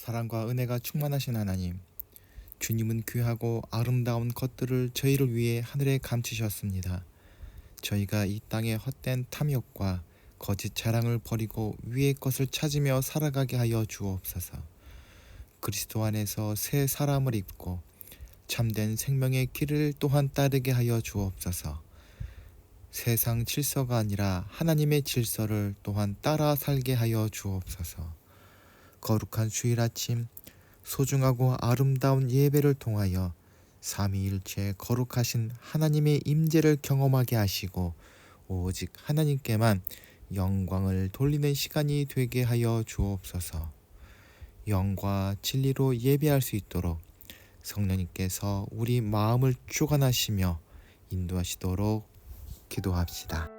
사랑과 은혜가 충만하신 하나님, 주님은 귀하고 아름다운 것들을 저희를 위해 하늘에 감추셨습니다. 저희가 이 땅의 헛된 탐욕과 거짓 자랑을 버리고 위의 것을 찾으며 살아가게 하여 주옵소서. 그리스도 안에서 새 사람을 입고 참된 생명의 길을 또한 따르게 하여 주옵소서. 세상 질서가 아니라 하나님의 질서를 또한 따라 살게 하여 주옵소서. 거룩한 주일 아침, 소중하고 아름다운 예배를 통하여 삼위일체 거룩하신 하나님의 임재를 경험하게 하시고 오직 하나님께만 영광을 돌리는 시간이 되게 하여 주옵소서. 영과 진리로 예배할 수 있도록 성령님께서 우리 마음을 주관하시며 인도하시도록 기도합시다.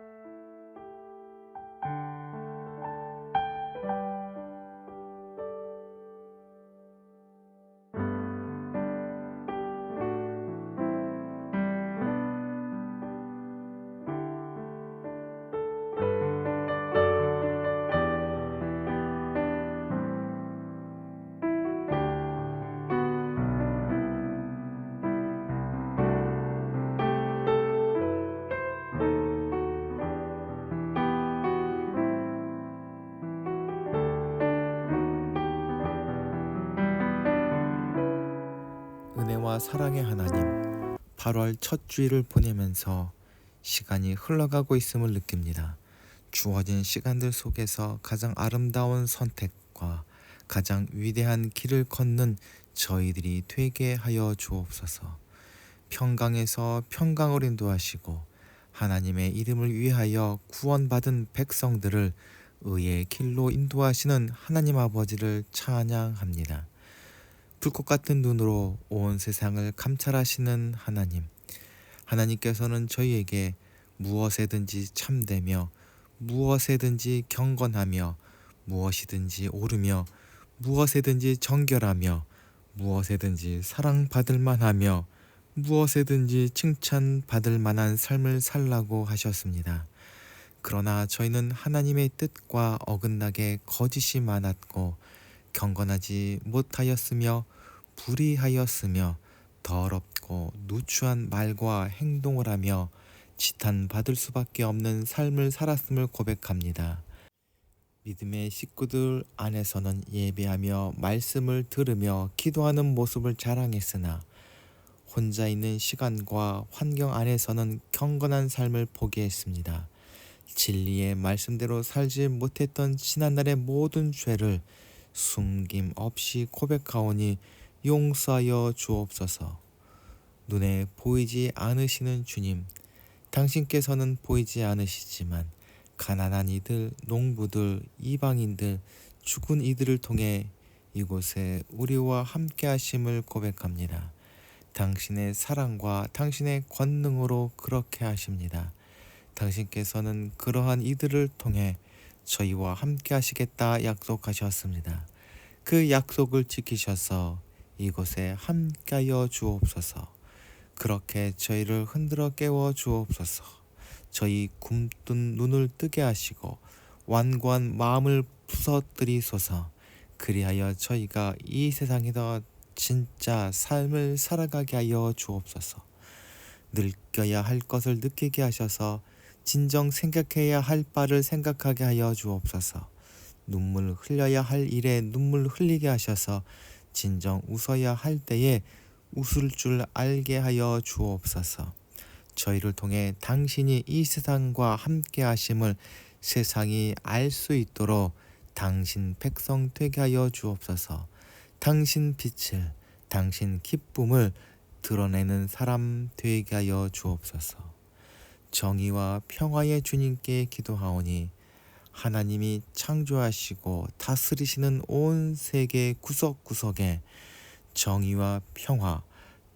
은혜와 사랑의 하나님, 8월 첫 주일을 보내면서 시간이 흘러가고 있음을 느낍니다. 주어진 시간들 속에서 가장 아름다운 선택과 가장 위대한 길을 걷는 저희들이 되게 하여 주옵소서. 평강에서 평강을 인도하시고 하나님의 이름을 위하여 구원받은 백성들을 의의 길로 인도하시는 하나님 아버지를 찬양합니다. 불꽃 같은 눈으로 온 세상을 감찰하시는 하나님, 하나님께서는 저희에게 무엇에든지 참되며 무엇에든지 경건하며 무엇이든지 옳으며 무엇에든지 정결하며 무엇에든지 사랑받을 만하며 무엇에든지 칭찬받을 만한 삶을 살라고 하셨습니다. 그러나 저희는 하나님의 뜻과 어긋나게 거짓이 많았고 경건하지 못하였으며 불의하였으며 더럽고 누추한 말과 행동을 하며 지탄받을 수밖에 없는 삶을 살았음을 고백합니다. 믿음의 식구들 안에서는 예배하며 말씀을 들으며 기도하는 모습을 자랑했으나 혼자 있는 시간과 환경 안에서는 경건한 삶을 포기했습니다. 진리의 말씀대로 살지 못했던 지난날의 모든 죄를 숨김 없이 고백하오니 용서하여 주옵소서. 눈에 보이지 않으시는 주님, 당신께서는 보이지 않으시지만 가난한 이들, 농부들, 이방인들, 죽은 이들을 통해 이곳에 우리와 함께 하심을 고백합니다. 당신의 사랑과 당신의 권능으로 그렇게 하십니다. 당신께서는 그러한 이들을 통해 저희와 함께 하시겠다 약속하셨습니다. 그 약속을 지키셔서 이곳에 함께하여 주옵소서. 그렇게 저희를 흔들어 깨워 주옵소서. 저희 굼뜬 눈을 뜨게 하시고 완고한 마음을 부서뜨리소서. 그리하여 저희가 이 세상에서 진짜 삶을 살아가게 하여 주옵소서. 느껴야 할 것을 느끼게 하셔서 진정 생각해야 할 바를 생각하게 하여 주옵소서. 눈물 흘려야 할 일에 눈물 흘리게 하셔서 진정 웃어야 할 때에 웃을 줄 알게 하여 주옵소서. 저희를 통해 당신이 이 세상과 함께 하심을 세상이 알 수 있도록 당신 백성 되게 하여 주옵소서. 당신 빛을, 당신 기쁨을 드러내는 사람 되게 하여 주옵소서. 정의와 평화의 주님께 기도하오니 하나님이 창조하시고 다스리시는 온 세계 구석구석에 정의와 평화,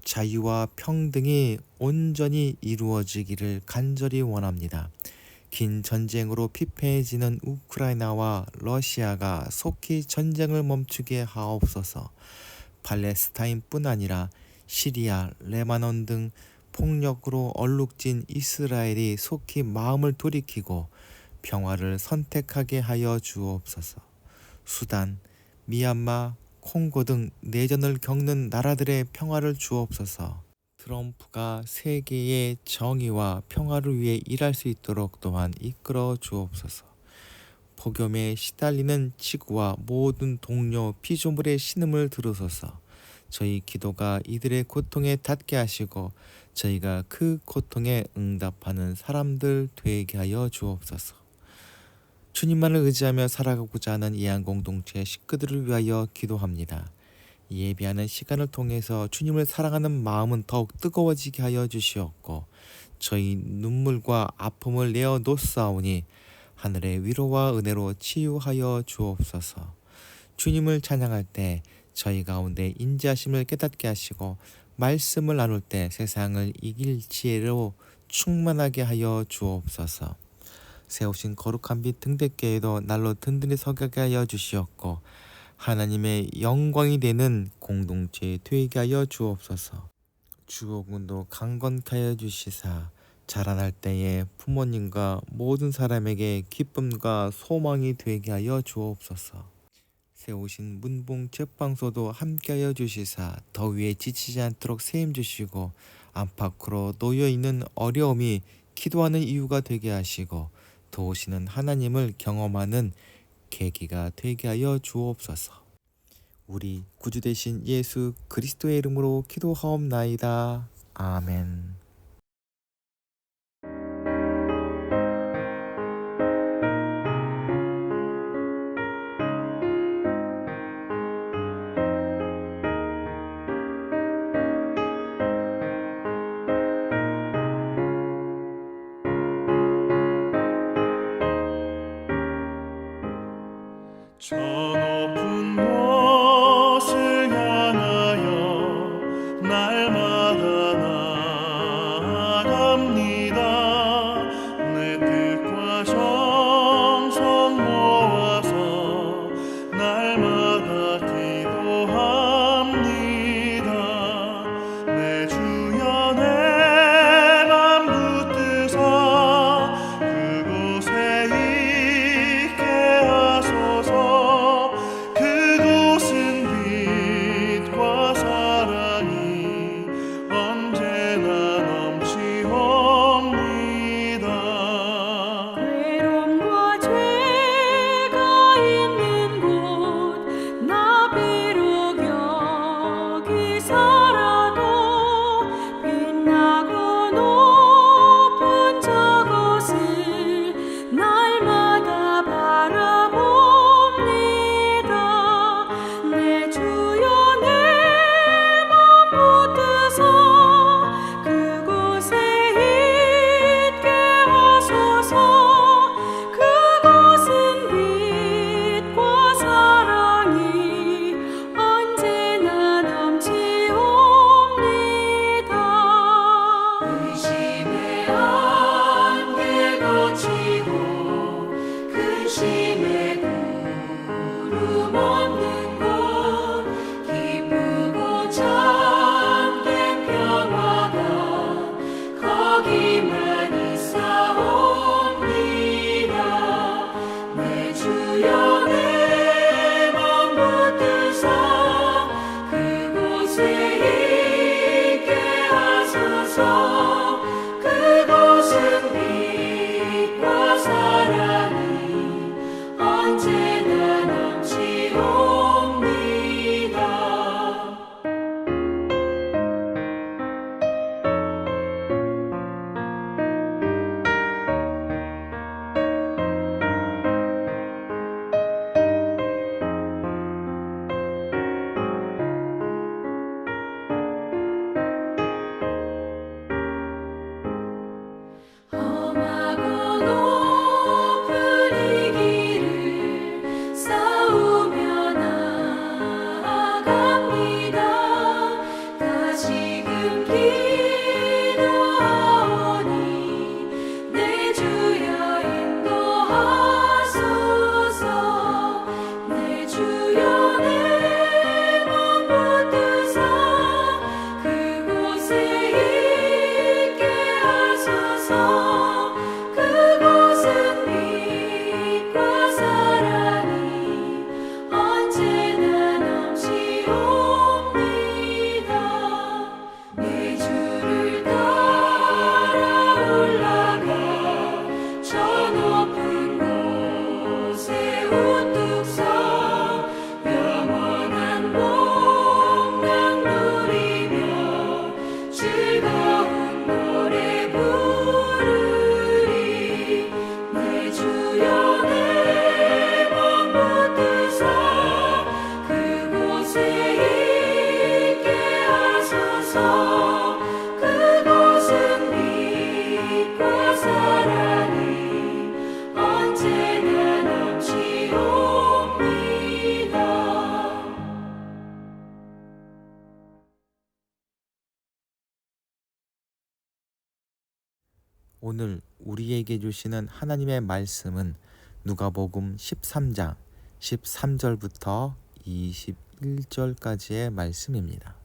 자유와 평등이 온전히 이루어지기를 간절히 원합니다. 긴 전쟁으로 피폐해지는 우크라이나와 러시아가 속히 전쟁을 멈추게 하옵소서. 팔레스타인뿐 아니라 시리아, 레바논 등 폭력으로 얼룩진 이스라엘이 속히 마음을 돌이키고 평화를 선택하게 하여 주옵소서. 수단, 미얀마, 콩고 등 내전을 겪는 나라들의 평화를 주옵소서. 트럼프가 세계의 정의와 평화를 위해 일할 수 있도록 또한 이끌어 주옵소서. 폭염에 시달리는 지구와 모든 동료 피조물의 신음을 들으소서. 저희 기도가 이들의 고통에 닿게 하시고 저희가 그 고통에 응답하는 사람들 되게 하여 주옵소서. 주님만을 의지하며 살아가고자 하는 예안공동체 식구들을 위하여 기도합니다. 예배하는 시간을 통해서 주님을 사랑하는 마음은 더욱 뜨거워지게 하여 주시옵고 저희 눈물과 아픔을 내어 놓사오니 하늘의 위로와 은혜로 치유하여 주옵소서. 주님을 찬양할 때 저희 가운데 인자하심을 깨닫게 하시고 말씀을 나눌 때 세상을 이길 지혜로 충만하게 하여 주옵소서. 세우신 거룩한 빛 등대께에도 날로 든든히 서게 하여 주시옵고 하나님의 영광이 되는 공동체 되게 하여 주옵소서. 주호군도 강건케 하여 주시사 자라날 때에 부모님과 모든 사람에게 기쁨과 소망이 되게 하여 주옵소서. 세우신 문봉 책방소도 함께하여 주시사 더위에 지치지 않도록 세임 주시고 안팎으로 놓여있는 어려움이 기도하는 이유가 되게 하시고 도우시는 하나님을 경험하는 계기가 되게 하여 주옵소서. 우리 구주 되신 예수 그리스도의 이름으로 기도하옵나이다. 아멘. 저 높은 곳을 향하여 날마다 주소서. 그곳은 빛과 사랑이 언제나 넘치옵니다. 오늘 우리에게 주시는 하나님의 말씀은 누가복음 13장 13절부터 21절까지의 말씀입니다.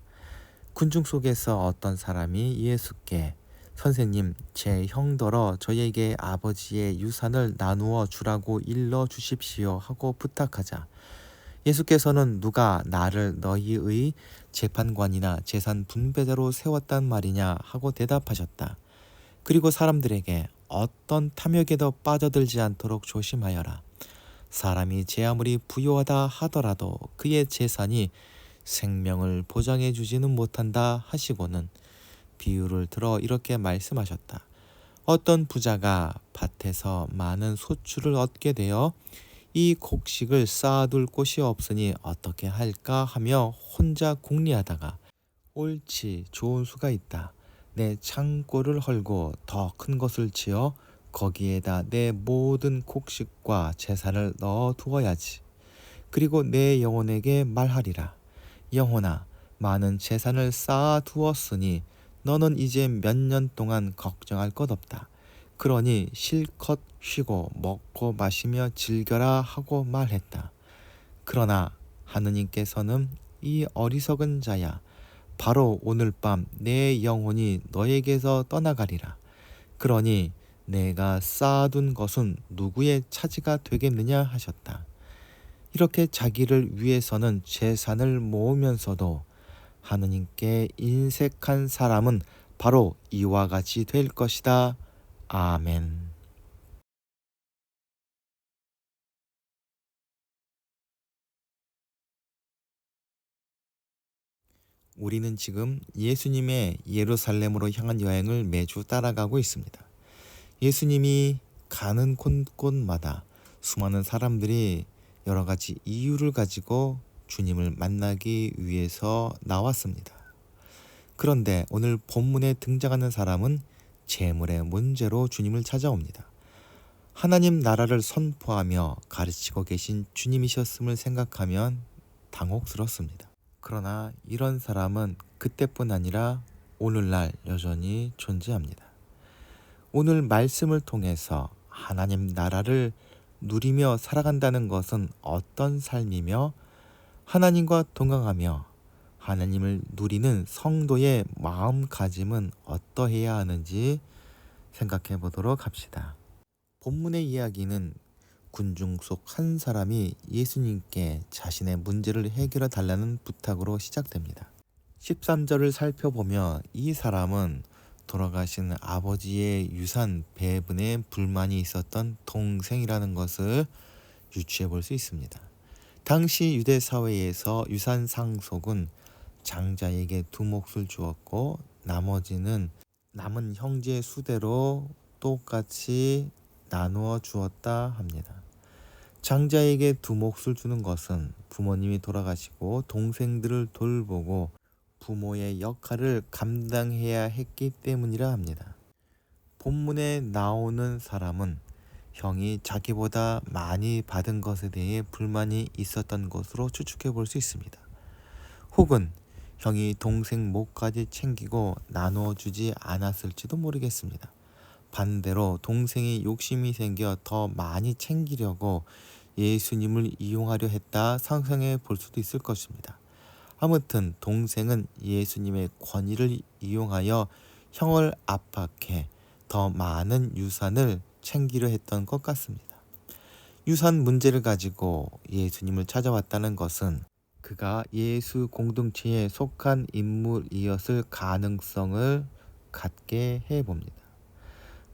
군중 속에서 어떤 사람이 예수께 선생님, 제 형더러 저에게 아버지의 유산을 나누어 주라고 일러 주십시오 하고 부탁하자 예수께서는 누가 나를 너희의 재판관이나 재산 분배자로 세웠단 말이냐 하고 대답하셨다. 그리고 사람들에게 어떤 탐욕에도 빠져들지 않도록 조심하여라. 사람이 제 아무리 부유하다 하더라도 그의 재산이 생명을 보장해 주지는 못한다 하시고는 비유를 들어 이렇게 말씀하셨다. 어떤 부자가 밭에서 많은 소출을 얻게 되어 이 곡식을 쌓아둘 곳이 없으니 어떻게 할까 하며 혼자 궁리하다가 옳지, 좋은 수가 있다. 내 창고를 헐고 더 큰 것을 지어 거기에다 내 모든 곡식과 재산을 넣어 두어야지. 그리고 내 영혼에게 말하리라. 영혼아, 많은 재산을 쌓아 두었으니 너는 이제 몇 년 동안 걱정할 것 없다. 그러니 실컷 쉬고 먹고 마시며 즐겨라 하고 말했다. 그러나 하느님께서는 이 어리석은 자야, 바로 오늘 밤 내 영혼이 너에게서 떠나가리라. 그러니 내가 쌓아둔 것은 누구의 차지가 되겠느냐 하셨다. 이렇게 자기를 위해서는 재산을 모으면서도 하느님께 인색한 사람은 바로 이와 같이 될 것이다. 아멘. 우리는 지금 예수님의 예루살렘으로 향한 여행을 매주 따라가고 있습니다. 예수님이 가는 곳곳마다 수많은 사람들이 여러 가지 이유를 가지고 주님을 만나기 위해서 나왔습니다. 그런데 오늘 본문에 등장하는 사람은 재물의 문제로 주님을 찾아옵니다. 하나님 나라를 선포하며 가르치고 계신 주님이셨음을 생각하면 당혹스럽습니다. 그러나 이런 사람은 그때뿐 아니라 오늘날 여전히 존재합니다. 오늘 말씀을 통해서 하나님 나라를 누리며 살아간다는 것은 어떤 삶이며 하나님과 동행하며 하나님을 누리는 성도의 마음가짐은 어떠해야 하는지 생각해 보도록 합시다. 본문의 이야기는 군중 속 한 사람이 예수님께 자신의 문제를 해결해 달라는 부탁으로 시작됩니다. 13절을 살펴보며 이 사람은 돌아가신 아버지의 유산 배분에 불만이 있었던 동생이라는 것을 유추해 볼 수 있습니다. 당시 유대 사회에서 유산 상속은 장자에게 2몫을 주었고 나머지는 남은 형제 수대로 똑같이 나누어 주었다 합니다. 장자에게 2몫을 주는 것은 부모님이 돌아가시고 동생들을 돌보고 부모의 역할을 감당해야 했기 때문이라 합니다. 본문에 나오는 사람은 형이 자기보다 많이 받은 것에 대해 불만이 있었던 것으로 추측해 볼 수 있습니다. 혹은 형이 동생 몫까지 챙기고 나누어 주지 않았을지도 모르겠습니다. 반대로 동생이 욕심이 생겨 더 많이 챙기려고 예수님을 이용하려 했다 상상해 볼 수도 있을 것입니다. 아무튼 동생은 예수님의 권위를 이용하여 형을 압박해 더 많은 유산을 챙기려 했던 것 같습니다. 유산 문제를 가지고 예수님을 찾아왔다는 것은 그가 예수 공동체에 속한 인물이었을 가능성을 갖게 해봅니다.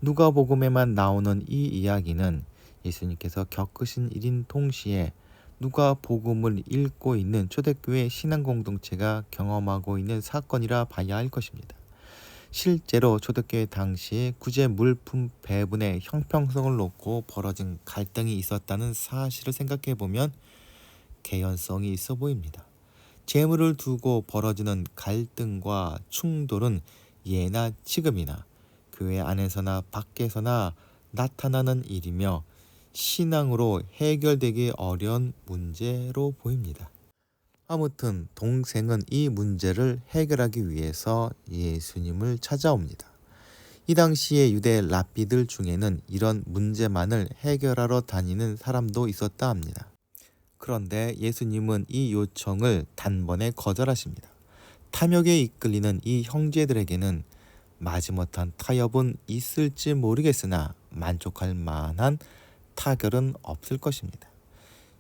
누가복음에만 나오는 이 이야기는 예수님께서 겪으신 일인 동시에 누가복음을 읽고 있는 초대교회 신앙공동체가 경험하고 있는 사건이라 봐야 할 것입니다. 실제로 초대교회 당시 구제 물품 배분의 형평성을 놓고 벌어진 갈등이 있었다는 사실을 생각해 보면 개연성이 있어 보입니다. 재물을 두고 벌어지는 갈등과 충돌은 예나 지금이나 교회 안에서나 밖에서나 나타나는 일이며 신앙으로 해결되기 어려운 문제로 보입니다. 아무튼 동생은 이 문제를 해결하기 위해서 예수님을 찾아옵니다. 이 당시에 유대 랍비들 중에는 이런 문제만을 해결하러 다니는 사람도 있었다 합니다. 그런데 예수님은 이 요청을 단번에 거절하십니다. 탐욕에 이끌리는 이 형제들에게는 마지못한 타협은 있을지 모르겠으나 만족할 만한 타결은 없을 것입니다.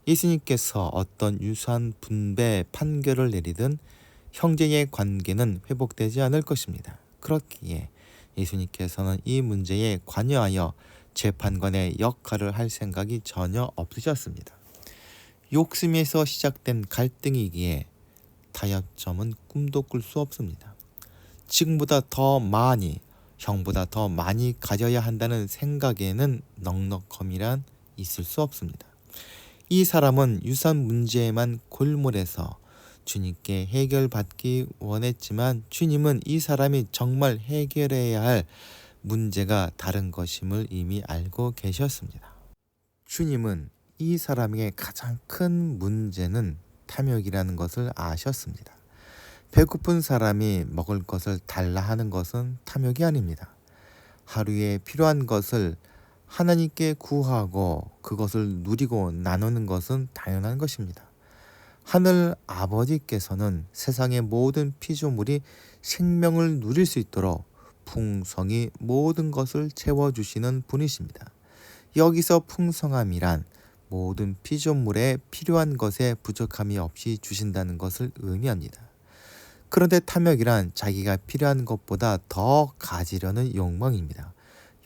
예수님께서 어떤 유사한 분배 판결을 내리든 형제의 관계는 회복되지 않을 것입니다. 그렇기에 예수님께서는 이 문제에 관여하여 재판관의 역할을 할 생각이 전혀 없으셨습니다. 욕심에서 시작된 갈등이기에 타협점은 꿈도 꿀 수 없습니다. 지금보다 더 많이, 형보다 더 많이 가져야 한다는 생각에는 넉넉함이란 있을 수 없습니다. 이 사람은 유산 문제에만 골몰해서 주님께 해결받기 원했지만 주님은 이 사람이 정말 해결해야 할 문제가 다른 것임을 이미 알고 계셨습니다. 주님은 이 사람에게 가장 큰 문제는 탐욕이라는 것을 아셨습니다. 배고픈 사람이 먹을 것을 달라 하는 것은 탐욕이 아닙니다. 하루에 필요한 것을 하나님께 구하고 그것을 누리고 나누는 것은 당연한 것입니다. 하늘 아버지께서는 세상의 모든 피조물이 생명을 누릴 수 있도록 풍성히 모든 것을 채워주시는 분이십니다. 여기서 풍성함이란 모든 피조물에 필요한 것에 부족함이 없이 주신다는 것을 의미합니다. 그런데 탐욕이란 자기가 필요한 것보다 더 가지려는 욕망입니다.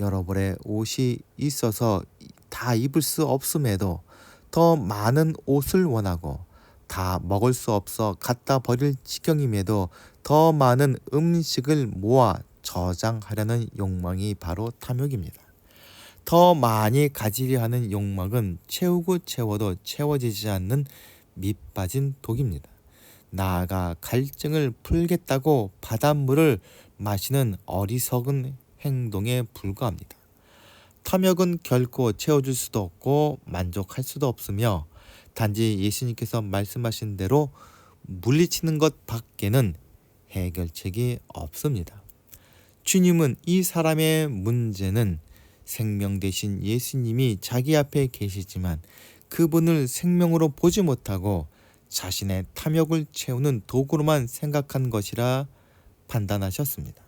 여러 벌의 옷이 있어서 다 입을 수 없음에도 더 많은 옷을 원하고 다 먹을 수 없어 갖다 버릴 지경임에도 더 많은 음식을 모아 저장하려는 욕망이 바로 탐욕입니다. 더 많이 가지려 하는 욕망은 채우고 채워도 채워지지 않는 밑빠진 독입니다. 나아가 갈증을 풀겠다고 바닷물을 마시는 어리석은 행동에 불과합니다. 탐욕은 결코 채워줄 수도 없고 만족할 수도 없으며 단지 예수님께서 말씀하신 대로 물리치는 것 밖에는 해결책이 없습니다. 주님은 이 사람의 문제는 생명 되신 예수님이 자기 앞에 계시지만 그분을 생명으로 보지 못하고 자신의 탐욕을 채우는 도구로만 생각한 것이라 판단하셨습니다.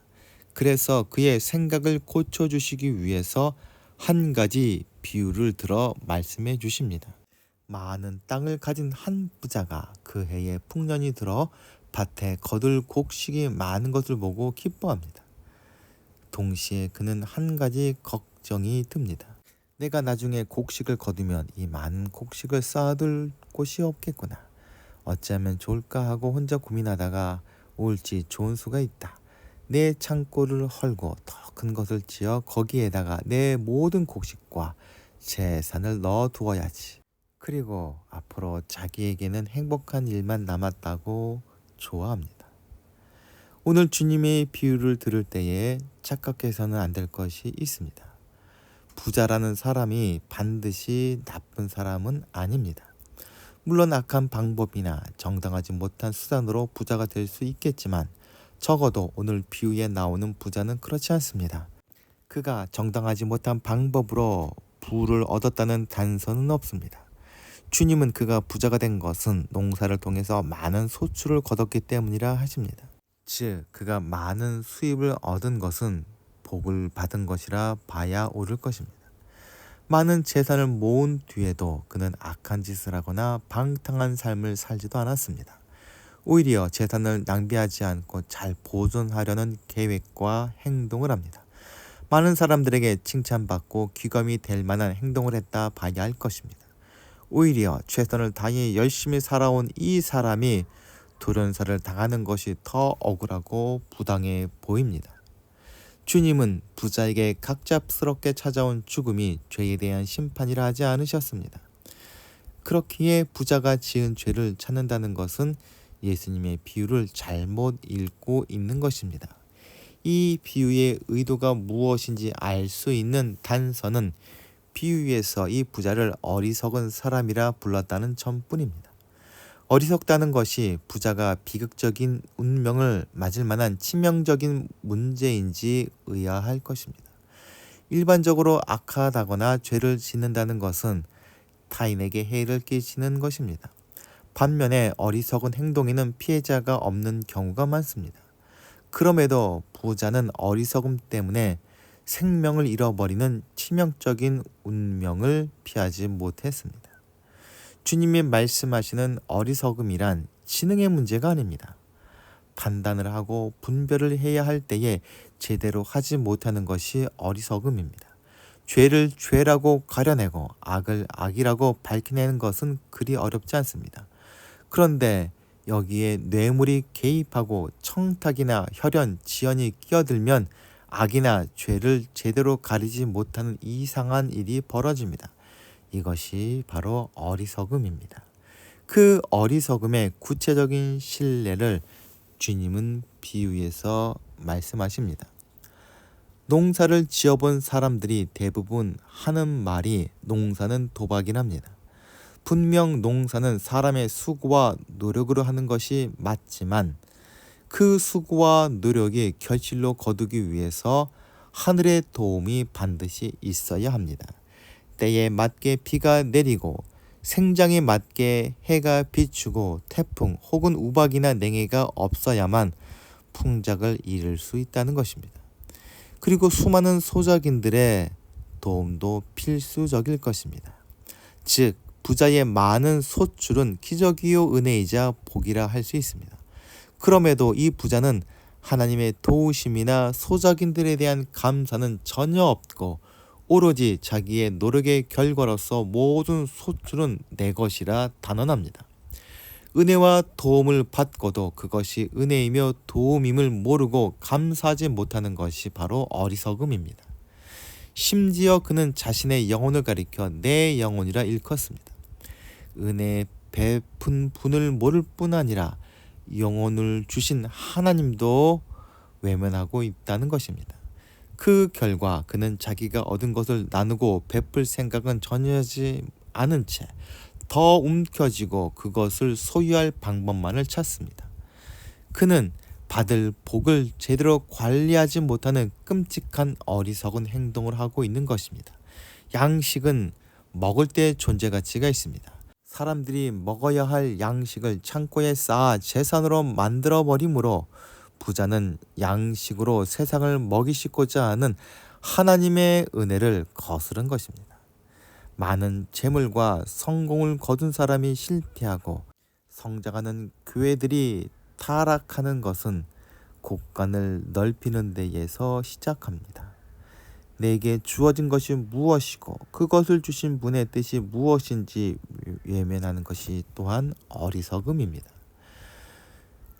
그래서 그의 생각을 고쳐주시기 위해서 한 가지 비유를 들어 말씀해 주십니다. 많은 땅을 가진 한 부자가 그 해에 풍년이 들어 밭에 거둘 곡식이 많은 것을 보고 기뻐합니다. 동시에 그는 한 가지 걱정이 듭니다. 내가 나중에 곡식을 거두면 이 많은 곡식을 쌓아둘 곳이 없겠구나. 어찌하면 좋을까 하고 혼자 고민하다가 옳지 좋은 수가 있다. 내 창고를 헐고 더 큰 것을 지어 거기에다가 내 모든 곡식과 재산을 넣어 두어야지. 그리고 앞으로 자기에게는 행복한 일만 남았다고 좋아합니다. 오늘 주님의 비유를 들을 때에 착각해서는 안 될 것이 있습니다. 부자라는 사람이 반드시 나쁜 사람은 아닙니다. 물론 악한 방법이나 정당하지 못한 수단으로 부자가 될 수 있겠지만 적어도 오늘 비유에 나오는 부자는 그렇지 않습니다. 그가 정당하지 못한 방법으로 부를 얻었다는 단서는 없습니다. 주님은 그가 부자가 된 것은 농사를 통해서 많은 소출을 거뒀기 때문이라 하십니다. 즉 그가 많은 수입을 얻은 것은 복을 받은 것이라 봐야 옳을 것입니다. 많은 재산을 모은 뒤에도 그는 악한 짓을 하거나 방탕한 삶을 살지도 않았습니다. 오히려 재산을 낭비하지 않고 잘 보존하려는 계획과 행동을 합니다. 많은 사람들에게 칭찬받고 귀감이 될 만한 행동을 했다 봐야 할 것입니다. 오히려 최선을 다해 열심히 살아온 이 사람이 돌연사를 당하는 것이 더 억울하고 부당해 보입니다. 주님은 부자에게 갑작스럽게 찾아온 죽음이 죄에 대한 심판이라 하지 않으셨습니다. 그렇기에 부자가 지은 죄를 찾는다는 것은 예수님의 비유를 잘못 읽고 있는 것입니다. 이 비유의 의도가 무엇인지 알 수 있는 단서는 비유에서 이 부자를 어리석은 사람이라 불렀다는 점뿐입니다. 어리석다는 것이 부자가 비극적인 운명을 맞을 만한 치명적인 문제인지 의아할 것입니다. 일반적으로 악하다거나 죄를 짓는다는 것은 타인에게 해를 끼치는 것입니다. 반면에 어리석은 행동에는 피해자가 없는 경우가 많습니다. 그럼에도 부자는 어리석음 때문에 생명을 잃어버리는 치명적인 운명을 피하지 못했습니다. 주님이 말씀하시는 어리석음이란 지능의 문제가 아닙니다. 판단을 하고 분별을 해야 할 때에 제대로 하지 못하는 것이 어리석음입니다. 죄를 죄라고 가려내고 악을 악이라고 밝혀내는 것은 그리 어렵지 않습니다. 그런데 여기에 뇌물이 개입하고 청탁이나 혈연, 지연이 끼어들면 악이나 죄를 제대로 가리지 못하는 이상한 일이 벌어집니다. 이것이 바로 어리석음입니다. 그 어리석음의 구체적인 실례를 주님은 비유에서 말씀하십니다. 농사를 지어본 사람들이 대부분 하는 말이 농사는 도박이랍니다. 분명 농사는 사람의 수고와 노력으로 하는 것이 맞지만 그 수고와 노력이 결실로 거두기 위해서 하늘의 도움이 반드시 있어야 합니다. 때에 맞게 비가 내리고 생장에 맞게 해가 비추고 태풍 혹은 우박이나 냉해가 없어야만 풍작을 이룰 수 있다는 것입니다. 그리고 수많은 소작인들의 도움도 필수적일 것입니다. 즉 부자의 많은 소출은 기적이요 은혜이자 복이라 할 수 있습니다. 그럼에도 이 부자는 하나님의 도우심이나 소작인들에 대한 감사는 전혀 없고 오로지 자기의 노력의 결과로서 모든 소출은 내 것이라 단언합니다. 은혜와 도움을 받고도 그것이 은혜이며 도움임을 모르고 감사하지 못하는 것이 바로 어리석음입니다. 심지어 그는 자신의 영혼을 가리켜 내 영혼이라 일컫습니다. 은혜 베푼 분을 모를 뿐 아니라 영혼을 주신 하나님도 외면하고 있다는 것입니다. 그 결과 그는 자기가 얻은 것을 나누고 베풀 생각은 전혀 하지 않은 채 더 움켜쥐고 그것을 소유할 방법만을 찾습니다. 그는 받을 복을 제대로 관리하지 못하는 끔찍한 어리석은 행동을 하고 있는 것입니다. 양식은 먹을 때 존재 가치가 있습니다. 사람들이 먹어야 할 양식을 창고에 쌓아 재산으로 만들어버리므로 부자는 양식으로 세상을 먹이시고자 하는 하나님의 은혜를 거스른 것입니다. 많은 재물과 성공을 거둔 사람이 실패하고 성장하는 교회들이 타락하는 것은 곳간을 넓히는 데에서 시작합니다. 내게 주어진 것이 무엇이고 그것을 주신 분의 뜻이 무엇인지 외면하는 것이 또한 어리석음입니다.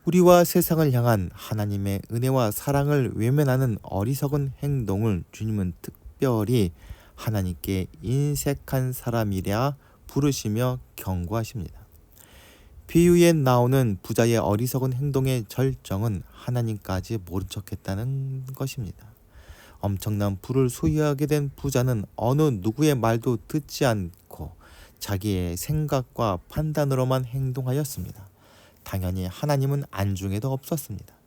우리와 세상을 향한 하나님의 은혜와 사랑을 외면하는 어리석은 행동을 주님은 특별히 하나님께 인색한 사람이라 부르시며 경고하십니다. 비유에 나오는 부자의 어리석은 행동의 절정은 하나님까지 모른 척했다는 것입니다. 엄청난 부를 소유하게 된 부자는 어느 누구의 말도 듣지 않고 자기의 생각과 판단으로만 행동하였습니다. 당연히 하나님은 안중에도 없었습니다.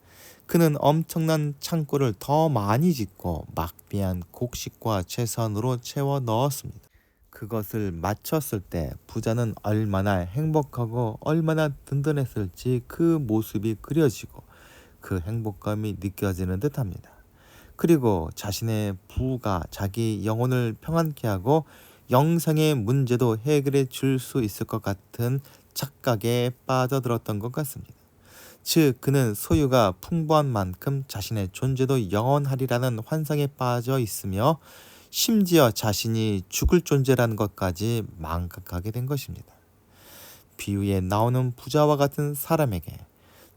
그는 엄청난 창고를 더 많이 짓고 막대한 곡식과 재산으로 채워 넣었습니다. 그것을 마쳤을 때 부자는 얼마나 행복하고 얼마나 든든했을지 그 모습이 그려지고 그 행복감이 느껴지는 듯합니다. 그리고 자신의 부가 자기 영혼을 평안케 하고 영생의 문제도 해결해 줄 수 있을 것 같은 착각에 빠져들었던 것 같습니다. 즉 그는 소유가 풍부한 만큼 자신의 존재도 영원하리라는 환상에 빠져 있으며 심지어 자신이 죽을 존재라는 것까지 망각하게 된 것입니다. 비유에 나오는 부자와 같은 사람에게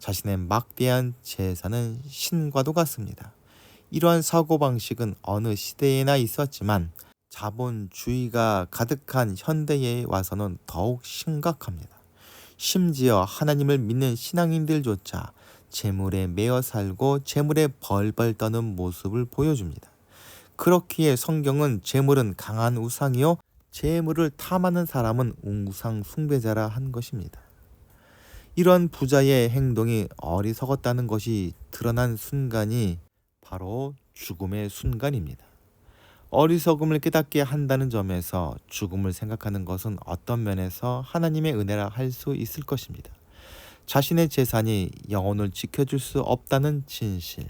자신의 막대한 재산은 신과도 같습니다. 이러한 사고방식은 어느 시대에나 있었지만 자본주의가 가득한 현대에 와서는 더욱 심각합니다. 심지어 하나님을 믿는 신앙인들조차 재물에 매여 살고 재물에 벌벌 떠는 모습을 보여줍니다. 그렇기에 성경은 재물은 강한 우상이요 재물을 탐하는 사람은 우상 숭배자라 한 것입니다. 이런 부자의 행동이 어리석었다는 것이 드러난 순간이 바로 죽음의 순간입니다. 어리석음을 깨닫게 한다는 점에서 죽음을 생각하는 것은 어떤 면에서 하나님의 은혜라 할 수 있을 것입니다. 자신의 재산이 영혼을 지켜줄 수 없다는 진실,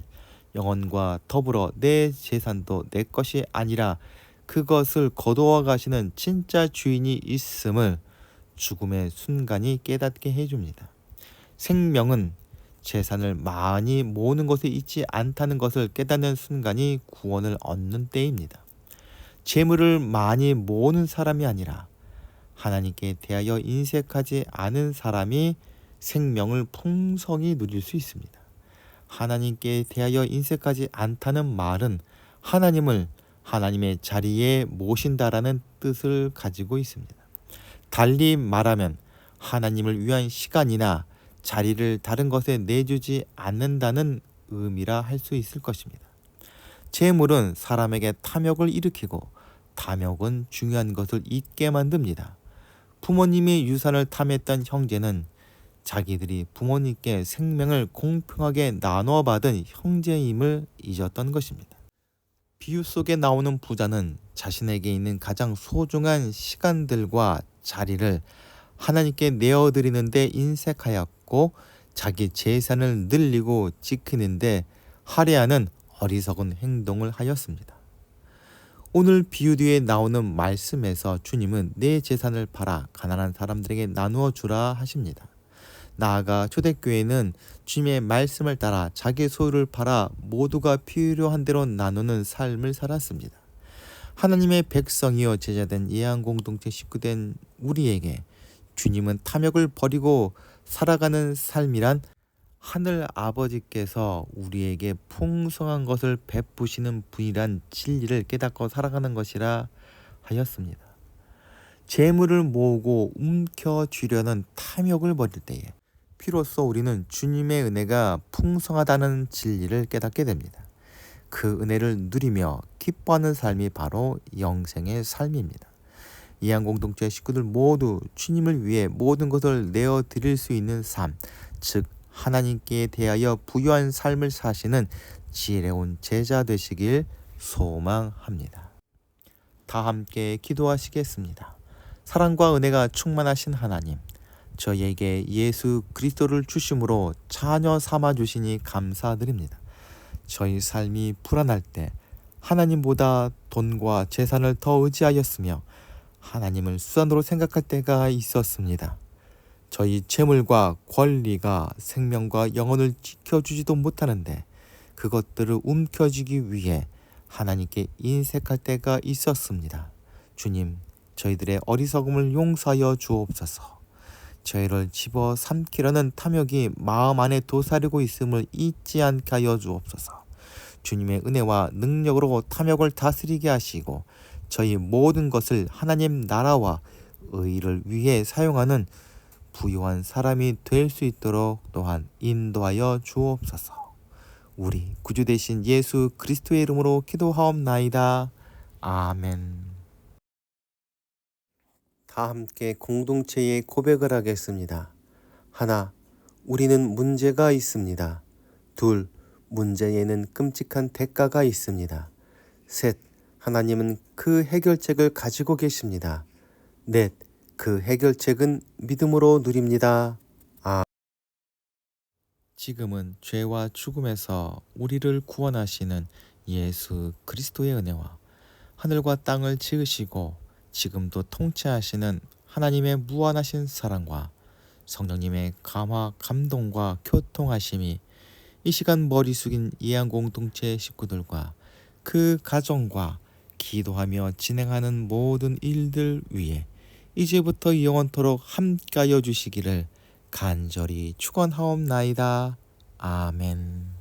영혼과 더불어 내 재산도 내 것이 아니라 그것을 거두어 가시는 진짜 주인이 있음을 죽음의 순간이 깨닫게 해줍니다. 생명은 재산을 많이 모으는 것에 있지 않다는 것을 깨닫는 순간이 구원을 얻는 때입니다. 재물을 많이 모으는 사람이 아니라 하나님께 대하여 인색하지 않은 사람이 생명을 풍성히 누릴 수 있습니다. 하나님께 대하여 인색하지 않다는 말은 하나님을 하나님의 자리에 모신다라는 뜻을 가지고 있습니다. 달리 말하면 하나님을 위한 시간이나 자리를 다른 것에 내주지 않는다는 의미라 할 수 있을 것입니다. 재물은 사람에게 탐욕을 일으키고 탐욕은 중요한 것을 잊게 만듭니다. 부모님이 유산을 탐했던 형제는 자기들이 부모님께 생명을 공평하게 나누어 받은 형제임을 잊었던 것입니다. 비유 속에 나오는 부자는 자신에게 있는 가장 소중한 시간들과 자리를 하나님께 내어드리는데 인색하였고 자기 재산을 늘리고 지키는데 할애하는 어리석은 행동을 하였습니다. 오늘 비유 뒤에 나오는 말씀에서 주님은 내 재산을 팔아 가난한 사람들에게 나누어 주라 하십니다. 나아가 초대교회는 주님의 말씀을 따라 자기 소유를 팔아 모두가 필요한 대로 나누는 삶을 살았습니다. 하나님의 백성이여 제자된 예안공동체 식구된 우리에게 주님은 탐욕을 버리고 살아가는 삶이란 하늘 아버지께서 우리에게 풍성한 것을 베푸시는 분이란 진리를 깨닫고 살아가는 것이라 하였습니다. 재물을 모으고 움켜쥐려는 탐욕을 버릴 때에 비로소 우리는 주님의 은혜가 풍성하다는 진리를 깨닫게 됩니다. 그 은혜를 누리며 기뻐하는 삶이 바로 영생의 삶입니다. 이한공동체 식구들 모두 주님을 위해 모든 것을 내어드릴 수 있는 삶, 즉 하나님께 대하여 부유한 삶을 사시는 지혜로운 제자 되시길 소망합니다. 다 함께 기도하시겠습니다. 사랑과 은혜가 충만하신 하나님, 저희에게 예수 그리스도를 주심으로 자녀 삼아 주시니 감사드립니다. 저희 삶이 불안할 때 하나님보다 돈과 재산을 더 의지하였으며 하나님을 수단으로 생각할 때가 있었습니다. 저희 재물과 권리가 생명과 영혼을 지켜주지도 못하는데 그것들을 움켜쥐기 위해 하나님께 인색할 때가 있었습니다. 주님, 저희들의 어리석음을 용서하여 주옵소서. 저희를 집어삼키려는 탐욕이 마음 안에 도사리고 있음을 잊지 않게 하여 주옵소서. 주님의 은혜와 능력으로 탐욕을 다스리게 하시고 저희 모든 것을 하나님 나라와 의를 위해 사용하는 부유한 사람이 될 수 있도록 또한 인도하여 주옵소서. 우리 구주 되신 예수 그리스도의 이름으로 기도하옵나이다. 아멘. 다 함께 공동체의 고백을 하겠습니다. 하나, 우리는 문제가 있습니다. 둘, 문제에는 끔찍한 대가가 있습니다. 셋, 하나님은 그 해결책을 가지고 계십니다. 넷, 그 해결책은 믿음으로 누립니다. 지금은 죄와 죽음에서 우리를 구원하시는 예수 그리스도의 은혜와 하늘과 땅을 지으시고 지금도 통치하시는 하나님의 무한하신 사랑과 성령님의 감화 감동과 교통하심이 이 시간 머리 숙인 이한공동체 식구들과 그 가정과 기도하며 진행하는 모든 일들 위에 이제부터 영원토록 함께하여 주시기를 간절히 축원하옵나이다. 아멘.